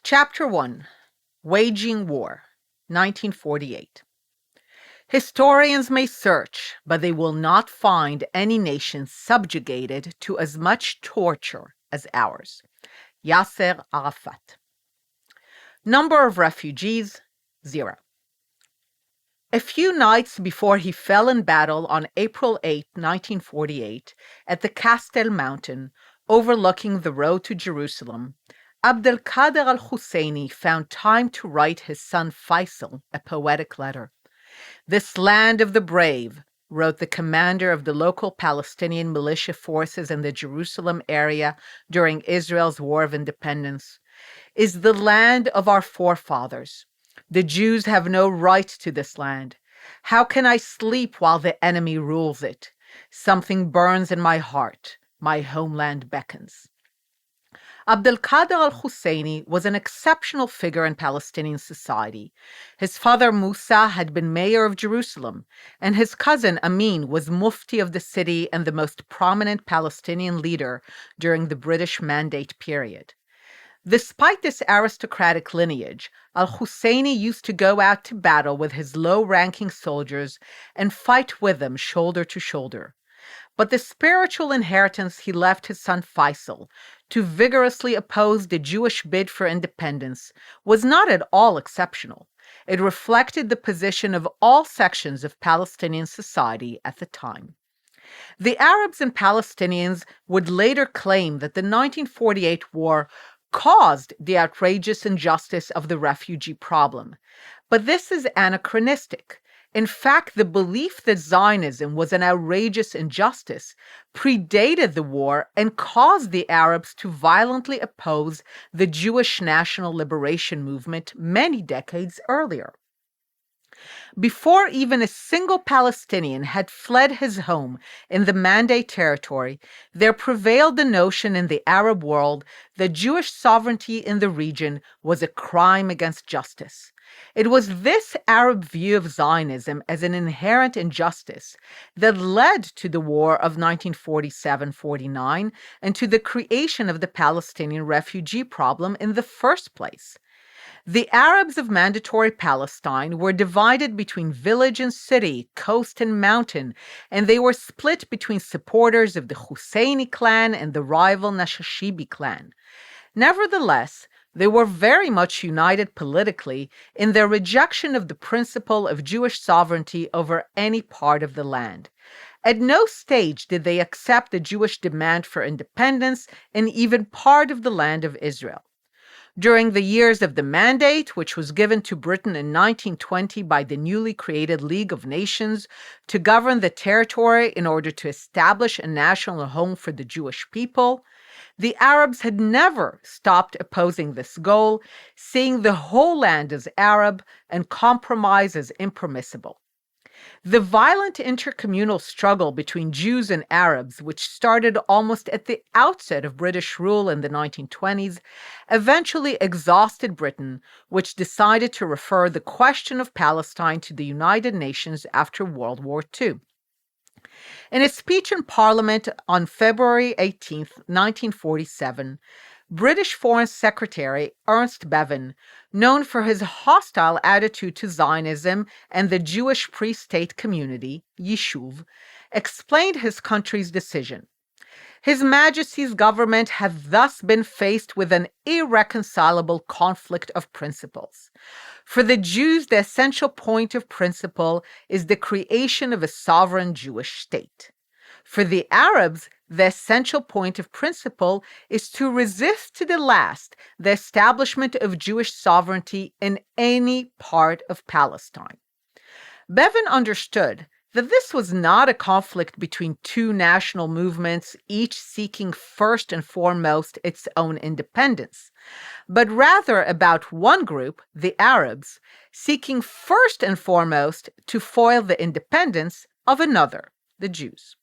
Chapter 1. Waging War, 1948. Historians may search, but they will not find any nation subjugated to as much torture as ours. Yasser Arafat. Number of refugees, 0. A few nights before he fell in battle on April 8, 1948, at the Kastel Mountain, overlooking the road to Jerusalem, Abdelkader al-Husseini found time to write his son Faisal a poetic letter. "This land of the brave," wrote the commander of the local Palestinian militia forces in the Jerusalem area during Israel's War of Independence, "is the land of our forefathers. The Jews have no right to this land. How can I sleep while the enemy rules it? Something burns in my heart. My homeland beckons." Abdelkader al-Husseini was an exceptional figure in Palestinian society. His father Musa had been mayor of Jerusalem, and his cousin Amin was mufti of the city and the most prominent Palestinian leader during the British Mandate period. Despite this aristocratic lineage, al-Husseini used to go out to battle with his low-ranking soldiers and fight with them shoulder to shoulder. But the spiritual inheritance he left his son Faisal to vigorously oppose the Jewish bid for independence was not at all exceptional. It reflected the position of all sections of Palestinian society at the time. The Arabs and Palestinians would later claim that the 1948 war caused the outrageous injustice of the refugee problem. But this is anachronistic. In fact, the belief that Zionism was an outrageous injustice predated the war and caused the Arabs to violently oppose the Jewish national liberation movement many decades earlier. Before even a single Palestinian had fled his home in the Mandate territory, there prevailed the notion in the Arab world that Jewish sovereignty in the region was a crime against justice. It was this Arab view of Zionism as an inherent injustice that led to the war of 1947-49 and to the creation of the Palestinian refugee problem in the first place. The Arabs of Mandatory Palestine were divided between village and city, coast and mountain, and they were split between supporters of the Husseini clan and the rival Nashashibi clan. Nevertheless, they were very much united politically in their rejection of the principle of Jewish sovereignty over any part of the land. At no stage did they accept the Jewish demand for independence in even part of the land of Israel. During the years of the Mandate, which was given to Britain in 1920 by the newly created League of Nations to govern the territory in order to establish a national home for the Jewish people, the Arabs had never stopped opposing this goal, seeing the whole land as Arab and compromise as impermissible. The violent intercommunal struggle between Jews and Arabs, which started almost at the outset of British rule in the 1920s, eventually exhausted Britain, which decided to refer the question of Palestine to the United Nations after World War II. In a speech in Parliament on February 18, 1947, British Foreign Secretary Ernst Bevin, known for his hostile attitude to Zionism and the Jewish pre-state community, Yishuv, explained his country's decision. His Majesty's government had thus been faced with an irreconcilable conflict of principles. For the Jews, the essential point of principle is the creation of a sovereign Jewish state. For the Arabs, the essential point of principle is to resist to the last the establishment of Jewish sovereignty in any part of Palestine. Bevin understood that this was not a conflict between two national movements, each seeking first and foremost its own independence, but rather about one group, the Arabs, seeking first and foremost to foil the independence of another, the Jews.